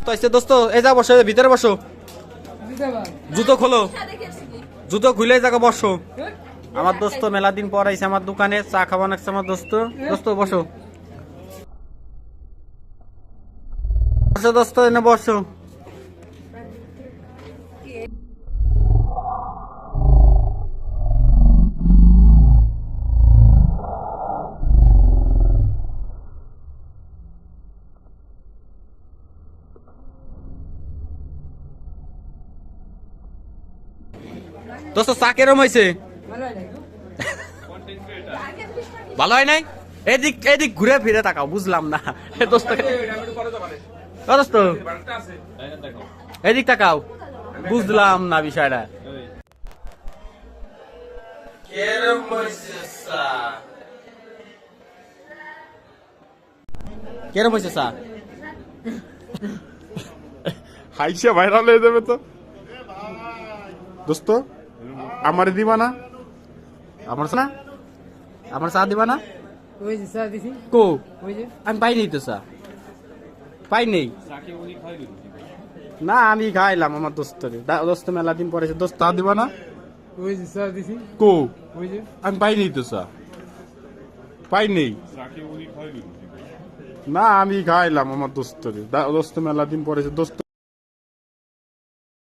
তো আইছে দোস্ত, এই যা বসো, ভিতরে বসো, জুতো খোলো, জুতো খুলে জায়গা বসো। আমার দোস্ত মেলা দিন পর আইছে আমার দোকানে, চা খাওয়া নাকছে আমার দোস্ত। দোস্ত বসো, বসো দোস্ত, এনে বসো। দোস্ত চা কেরম হয়েছে? ভালো হয় নাই? এদিক এদিক ঘুরে ফিরে তাকাও, বুঝলাম না দোস্ত। দোস্ত এদিক তাকাও, বুঝলাম না বিষয়টা। কেরম হয়েছে চা? হাইসা ভাইরাল হয়ে যাবে তো। দোস্ত আমার দিবা না? আমার না, আমার চা দিবা না? ওই যে চা দিছি, কো ওই যে আমি পাই নেই তো চা, পাই নেই না। আমি খাইলাম আমার দোস্তরে, দোস্ত মেলা দিন পরে এসে, দোস্ত চা দিবা না? ওই যে চা দিছি, কো ওই যে আমি পাই নেই তো চা, পাই নেই না। আমি খাইলাম আমার দোস্তরে, দোস্ত মেলা দিন পরে এসে, দোস্ত